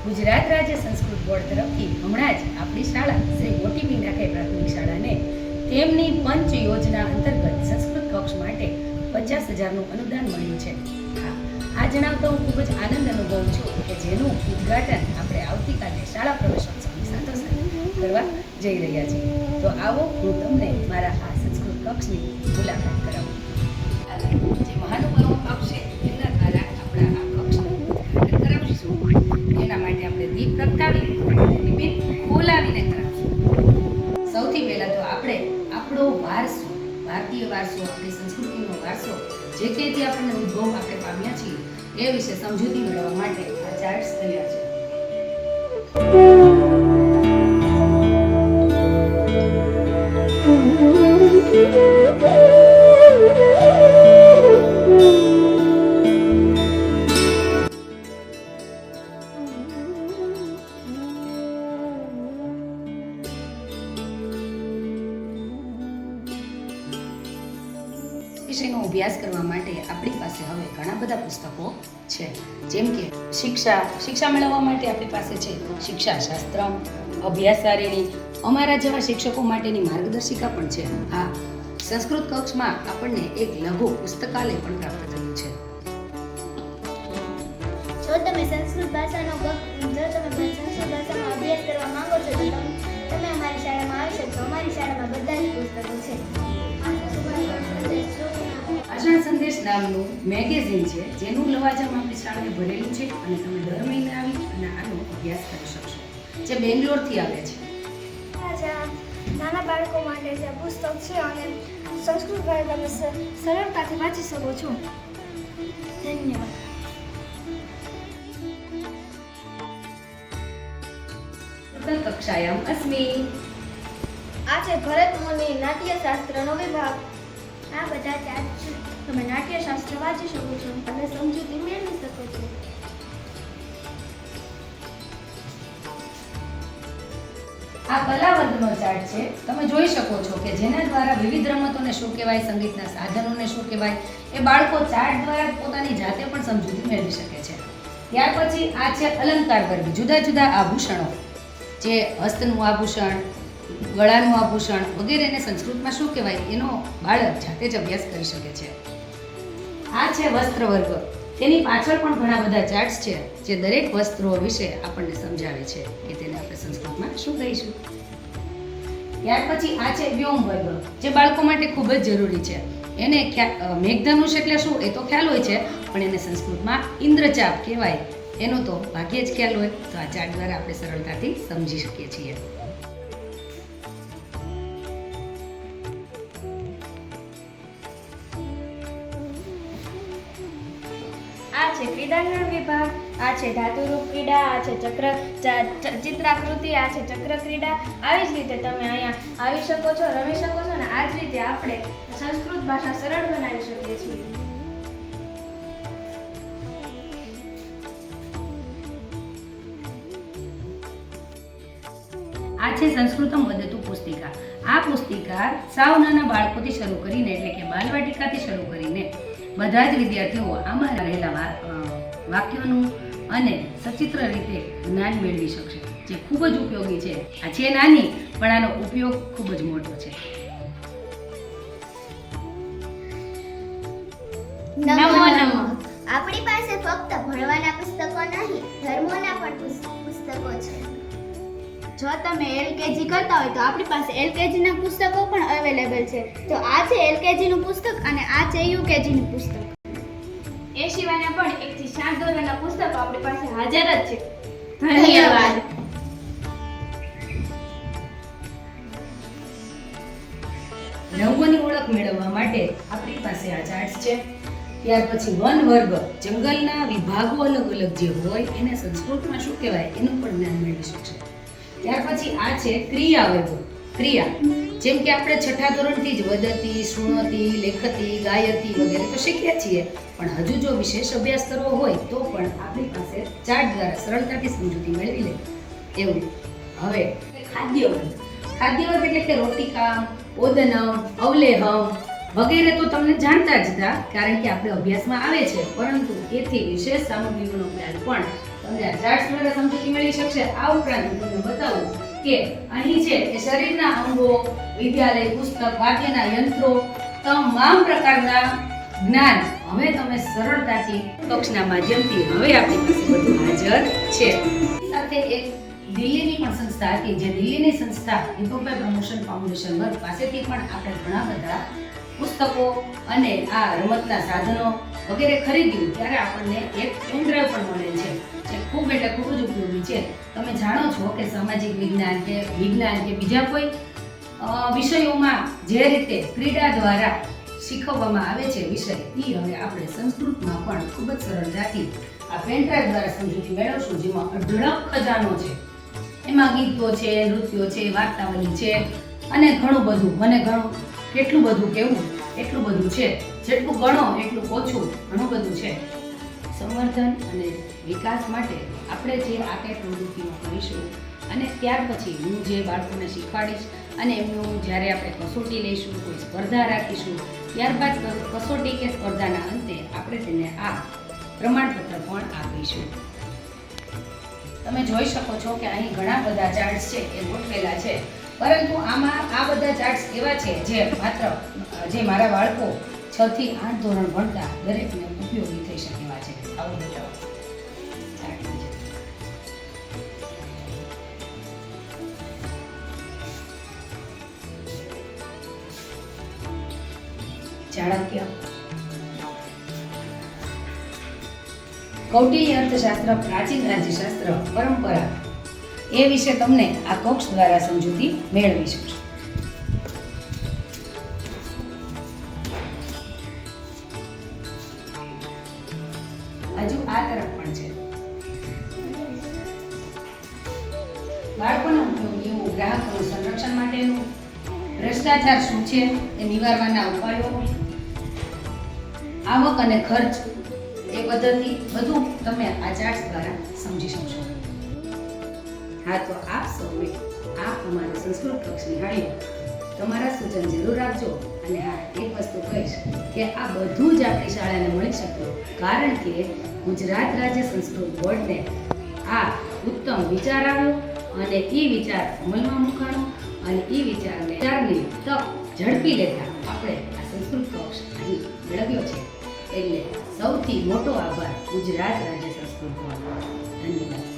ગુજરાત રાજ્ય સંસ્કૃત બોર્ડ તરફથી હમણાં જ આપણી શાળા શ્રી મોટી મીનાખાઈ પ્રાથમિક શાળાને તેમની પંચ યોજના અંતર્ગત સંસ્કૃત કક્ષ માટે 50,000નું અનુદાન મળ્યું છે. આ જણાવતા હું ખૂબ જ આનંદ અનુભવું છું કે જેનું ઉદ્ઘાટન આપણે આવતીકાલે શાળા પ્રવેશોત્સવની સાથોસાથ કરવા જઈ રહ્યા છીએ. તો આવો હું તમને મારા આ સંસ્કૃત કક્ષની મુલાકાત કરાવું. જે મહાનુભાવો આવશે એમના દ્વારા આપણા આ કક્ષનું ઉદ્ઘાટન કરાવીશું. એના માટે આપણે દીપ પ્રગટાવી અને દીપીન ખોલાવીને કરાવીશું. સૌથી પહેલાં તો આપણે આપણો વારસો, ભારતીય વારસો, આપણી સંસ્કૃતિનો વારસો જે કંઈથી આપણને ઉદ્ભવ આપણે પામ્યા છીએ એ વિશે સમજૂતી મેળવવા માટે આ ચાર્ટ્સ તૈયાર છે. વિષયનો અભ્યાસ કરવા માટે આપણી પાસે હવે ઘણા બધા પુસ્તકો છે. જેમ કે શિક્ષા મેળવવા માટે આપણી પાસે છે શિક્ષા શાસ્ત્રમ, અભ્યાસારિણી, અમારા જેવા શિક્ષકો માટેની માર્ગદર્શિકા પણ છે. હા, સંસ્કૃત કક્ષમાં આપણને એક લઘુ પુસ્તકાલય પણ પ્રાપ્ત થયું છે. જો તમે સંસ્કૃત ભાષામાં અભ્યાસ કરવા માંગો છો તો તમે અમારી શાળામાં આવશો તો અમારી શાળામાં બધા જ પુસ્તકો છે. ભાષણ સંદેશ નામનું મેગેઝિન છે જેનું લવાજમ આપણી શાળાએ ભરેલું છે અને તમે દર મહિને આવી અને આનો અભ્યાસ કરી શકશો. જે બેંગ્લોરથી આવે છે. નાના બાળકો માટે જે પુસ્તક છે અને સંસ્કૃત ભાષા તમે સરળતાથી વાંચી શકો છો. ધન્યવાદ. કક્ષાયામ અસ્મિ. આ છે ભરત મુનિ નાટ્યશાસ્ત્રનો વિભાગ. આ બધા ચાર્ટ છે. તમે નાટ્યશાસ્ત્ર વાંચી શકો છો અને સમજૂતી મેળવી શકો છો. આ કલા વર્ગનો ચાર્ટ છે. તમે જોઈ શકો છો કે જેના દ્વારા વિવિધ રમતોને શું કહેવાય, સંગીતના સાધનોને શું કહેવાય, એ બાળકો ચાર્ટ દ્વારા પોતાની જાતે પણ સમજૂતી મેળવી શકે છે. ત્યાર પછી આ છે અલંકાર વર્ગ. જુદા જુદા આભૂષણો, જે હસ્તનું આભૂષણ, ગળાનું આભૂષણ વગેરેને સંસ્કૃતમાં શું કહેવાય એનો બાળક જાતે જ અભ્યાસ કરી શકે છે. આ છે વસ્ત્ર વર્ગ. તેની પાછળ પણ ઘણા બધા ચાર્ટ્સ છે જે દરેક વસ્ત્રો વિશે આપણને સમજાવે છે કે તેને આપણે સંસ્કૃતમાં શું કહીશું. ત્યાર પછી આ છે વ્યોમ વર્ગ, જે બાળકો માટે ખૂબ જ જરૂરી છે. એને મેઘધનુષ એટલે શું એ તો ખ્યાલ હોય છે, પણ એને સંસ્કૃતમાં ઇન્દ્રચાપ કહેવાય એનો તો ભાગ્યે જ ખ્યાલ હોય. તો આ ચાર્ટ દ્વારા આપણે સરળતાથી સમજી શકીએ છીએ. આ છે ક્રીડાંગણ વિભાગ. આ છે ધાતુરૂપ ક્રીડા. આ છે ચિત્રાકૃતિ. આ છે ચક્ર ક્રીડા. આવી જ રીતે તમે અહીંયા આવી શકો છો, રમી શકો છો અને આ જ રીતે આપણે સંસ્કૃત ભાષા સરળ બનાવી શકીએ છીએ. આ છે સંસ્કૃતમ વદતુ પુસ્તિકા. આ પુસ્તિકા સાવ નાના બાળકોથી શરૂ કરીને એટલે કે બાલવાટિકાથી શરૂ કરીને બધા જ વિદ્યાર્થીઓ આમાં રહેલા વાક્યોનું અને સચિત્ર રીતે જ્ઞાન મેળવી શકશે, જે ખૂબ જ ઉપયોગી છે. આ છે નાની પણ આનો ઉપયોગ ખૂબ જ મોટો છે. નમો નમો. આપણી પાસે ફક્ત ભણવાના પુસ્તકો નહીં, ધર્મોના પણ પુસ્તકો છે. જો તમે એલકેજી કરતા હોય તો આપણી પાસે એલકેજીના પુસ્તકો પણ અવેલેબલ છે. તો આ છે એલકેજીનું પુસ્તક અને આ છે યુકેજીનું પુસ્તક. એ સિવાયના પણ 1 થી 7 ધોરણના પુસ્તકો આપણી પાસે હાજર જ છે. ધન્યવાદ. રંગોની ઓળખ મેળવવા માટે આપણી પાસે આ ચાર્ટ્સ છે. ત્યાર પછી વન વર્ગ, જંગલના વિભાગો અલગ અલગ જે હોય એને સંસ્કૃતમાં શું કહેવાય એનું પણ જ્ઞાન મેળવી શકશે. ત્યાર પછી આ છે ક્રિયા વર્ગ. ક્રિયા જેમ કે આપણે 6ઠા ધોરણથી જ વદતી, શૃણોતી, લેખતી, ગાયતી વગેરે તો શીખ્યા છીએ, પણ હજુ જો વિશેષ અભ્યાસ કરવો હોય તો પણ આપણી પાસે ચાર્ટ દ્વારા સરળતાથી સમજૂતી મેળવી લે એવું. હવે ખાદ્ય વર્ગ. ખાદ્ય વર્ગ એટલે કે રોટિકા, ઓદનમ, અવલેહમ વગેરે તો તમને જાણતા જ હતા કારણ કે આપણે અભ્યાસમાં આવે છે, પરંતુ એથી વિશેષ સામગ્રીઓનો ખ્યાલ પણ તમને આ ચાર્ટ્સ દ્વારા સમજૂતી મળી શકશે. આ ઉપરાંત હું તમને બતાવું કે અહીં છે એ શરીરના અંગો, વિદ્યાલય, પુસ્તક, વાક્યના યંત્રો, તમામ પ્રકારના જ્ઞાન હવે તમે સરળતાથી કક્ષના માધ્યમથી હવે આપણી પાસે બધું હાજર છે. સાથે એક દિલ્હીની પણ સંસ્થા હતી, જે દિલ્હીની સંસ્થા દીપકભાઈ પ્રમોશન ફાઉન્ડેશન વર્ગ પાસેથી પણ આપણે ઘણા બધા પુસ્તકો અને આ રમતના સાધનો વગેરે ખરીદ્યું ત્યારે આપણને એક પેન ડ્રાઈવ પણ મળે છે, જે ખૂબ એટલે ખૂબ જ ઉપયોગી છે. તમે જાણો છો કે સામાજિક વિજ્ઞાન કે બીજા કોઈ વિષયોમાં જે રીતે ક્રીડા દ્વારા શીખવવામાં આવે છે વિષય, એ હવે આપણે સંસ્કૃતમાં પણ ખૂબ જ સરળતાથી આ પેન ડ્રાઈવ દ્વારા સમજૂતી મેળવશું, જેમાં અઢળક ખજાનો છે. એમાં ગીતો છે, નૃત્યો છે, વાર્તાવલી છે અને ઘણું બધું. મને કેટલું બધું કહેવું એટલું બધું છે, જેટલું ગણો એટલું ઓછું, ઘણું બધું છે. સંવર્ધન અને વિકાસ માટે આપણે જે આ કંઈ પ્રવૃત્તિઓ કરીશું અને ત્યાર પછી હું જે બાળકોને શીખવાડીશ અને એમનું જ્યારે આપણે કસોટી લઈશું, કોઈ સ્પર્ધા રાખીશું, ત્યારબાદ કસોટી કે સ્પર્ધાના અંતે આપણે તેને આ પ્રમાણપત્ર પણ આપીશું. તમે જોઈ શકો છો કે અહીં ઘણા બધા ચાર્ટ્સ છે એ ગોઠવેલા છે, પરંતુ આમાં આ બધા ચાર્ટ્સ એવા છે જે મારા બાળકો 6 થી 8 ધોરણ ભણતા દરેકને ઉપયોગી થઈ શકે એવા છે. આવું બતાવો ચાર્ટ છે. ચાણક્ય, કૌટિલ્ય અર્થશાસ્ત્ર, પ્રાચીન રાજ્યશાસ્ત્ર, પરંપરા એ વિશે તમને આ કક્ષ દ્વારા સમજૂતી મેળવીશું. હજુ આ તરફ પણ છે. બાળકોને ઉપયોગી એવું ગ્રાહકોનું સંરક્ષણ માટેનું, ભ્રષ્ટાચાર શું છે એ નિવારવાના ઉપાયો, આવક અને ખર્ચ એ પદ્ધતિ, બધું તમે આ ચાર્ટ્સ દ્વારા સમજી શકશો. હા, તો આપ સૌએ આ અમારી સંસ્કૃત કક્ષ નિહાળ્યો. તમારા સૂચન જરૂર આપજો. અને હા, એક વસ્તુ કહીશ કે આ બધું જ આપણી શાળાને મળી શક્યું કારણ કે ગુજરાત રાજ્ય સંસ્કૃત બોર્ડને આ ઉત્તમ વિચાર આવ્યો અને એ વિચાર અમલમાં મૂકાણો અને એ વિચારની તક ઝડપી લેતા આપણે આ સંસ્કૃત કક્ષ અહીં મેળવ્યો છે. એટલે સૌથી મોટો આભાર ગુજરાત રાજ્ય સંસ્કૃત બોર્ડનો. ધન્યવાદ.